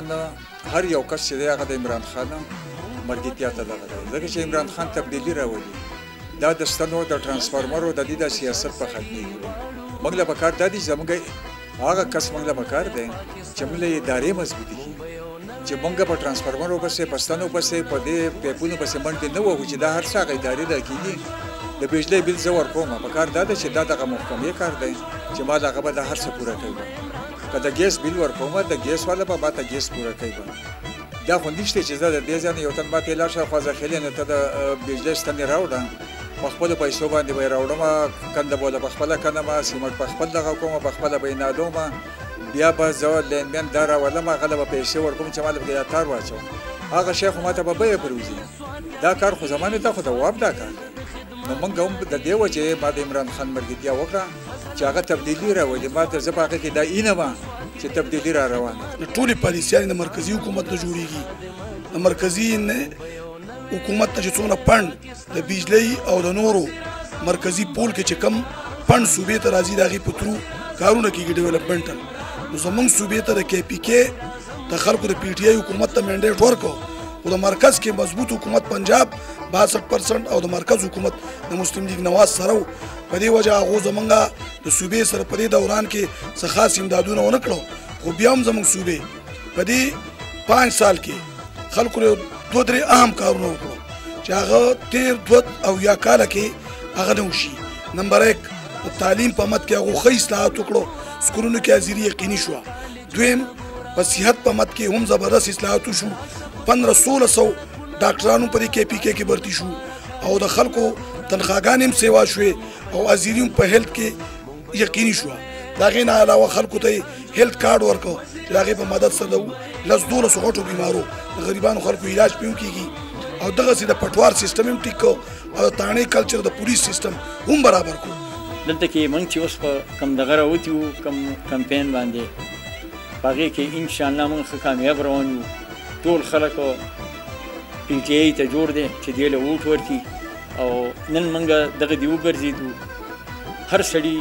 خان هر یو کس چې دی هغه د عمران خان مرګتیا ته دغه دی ځکه چې عمران خان تبدیلي راولي دا د ستنو د ټرانسفارمرو د دې د سیاست په ختمېږي موږ له پکار دا دي چې زموږ هغه کس موږ له پکار دی چې موږ له ادارې مضبوطي کړي چې موږ په ټرانسفارمرو پسې په ستنو پسې په دې پیپونو پسې منډې نه وهو چې دا هر څه هغه ادارې ته کېږي د بجلی بل زه ورکوم پکار دا ده چې دا دغه محکمې کار دی چې ما دغه به دا هر څه پوره کوي که د ګیس بل ورکوم د ګیس والا به ما ته ګیس پوره کوي دا خو نشته چې زه د دې ځای نه یو تن ما ته لاړ شه خوا ذخیرې نه ته د بجلی ستنې راوړه په خپلو پیسو باندې به یې راوړم کنده به له پخپله کنم سیمټ په خپل دغه کوم پخپله به یې نالوم بیا به زه لینمین دا راولم هغه له به پیسې ورکوم چې ما له به تار واچوم هغه شی خو ما ته به بیه پروزي دا کار خو زمانې ته خو دواب دا کار دی نو موږ هم د دې وجې ما د عمران خان مرګتیا وکړه چې هغه تبدیلي راولي ما ته زه په هغه کې دا اینه وه چې تبدیلي را روانه ټولې پالیسیانې د مرکزي حکومت نه جوړېږي د مرکزي حکومت نه چې څومره فنډ د بجلۍ او د نورو مرکزي پول کې چې کم فنډ صوبې ته راځي د هغې په ترو کارونه کېږي ډیولپمنټل نو زموږ صوبې ته د KPK د خلکو د PTI حکومت ته منډیټ ورکړو خو د مرکز کې مضبوط حکومت پنجاب 62% او د مرکز حکومت د مسلم لیگ نواز سره و په دې وجه هغو زمونږ د صوبې سره په دې دوران کې څه خاص امدادونه ونه کړو خو بیا هم زموږ صوبې په دې 5 سال کې خلکو له 2-3 اهم کارونه وکړو چې هغه 13 کاله کې هغه نه وشي نمبر 1 د تعلیم په مد کې هغو ښه اصلاحات وکړو سکولونو کې حاضري یقیني شوه دویم په صحت په مد کې هم زبردست اصلاحات وشو 1500 ډاکټرانو په دې KPK کې برتي شو او د خلکو تنخواګانې هم سیوا شوې او حاضري هم په هیلت کې یقیني شوه د هغې نه علاوه خلکو ته یې هیلت کارډ ورکړو چې د هغې په مدد سره د 10-12 غټو بیمارو د غریبانو خلکو علاج پې هم کېږي او دغسې د پټوار سیسټم هم ټیک کړو او د تاڼې کلچر د پولیس سیسټم هم برابر کړو دلته کې موږ چې اوس په کم دغه راوتي وو کم کمپین باندې په هغې کې انشاءالله موږ ښه کامیاب روان یو ټول خلک PTI ته جوړ دی چې دې له ووټ ورکړي او نن موږ دغه دې وګرځېدو هر سړي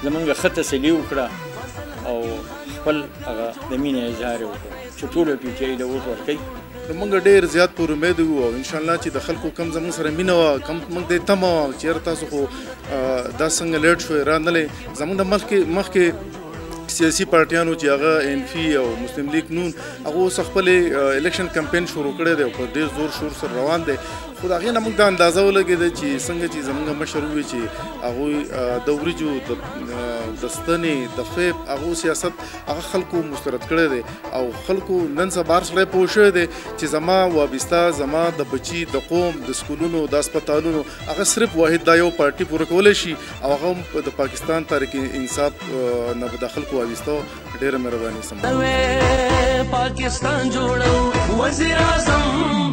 زموږ ښه تسلي وکړه او خپل هغه د مینې اظهار یې وکړو چې ټولو PTI له ووټ ورکوي موږ ډېر زیات پر امید وو او انشاءالله چې د خلکو کم زموږ سره مینه وه کم موږ د تمه وه چې یاره تاسو خو دا څنګه لیټ شوی رانغلی زموږ د مخکې سیاسي پارټیانو چې هغه NP او مسلم لیگ نون هغه اوس خپلې الیکشن کمپین شروع کړی دی او په ډېر زور شور سره روان دی خو د هغې نه موږ دا اندازه ولګېده چې څنګه چې زموږ مشر ووایي چې هغوی د وریجو د ستنې د فیب هغو سیاست هغه خلکو مسترد کړی دی او خلکو نن سبا هر سړی پوه شوی دی چې زما وابسته زما د بچي د قوم د سکولونو د هسپتالونو هغه صرف واحد دا یو پارټي پوره کولی شي او هغه هم د پاکستان تحریک انصاف نه به د خلکو وابسته ډېره مهرباني سم پاکستان جوړو وزیر اعظم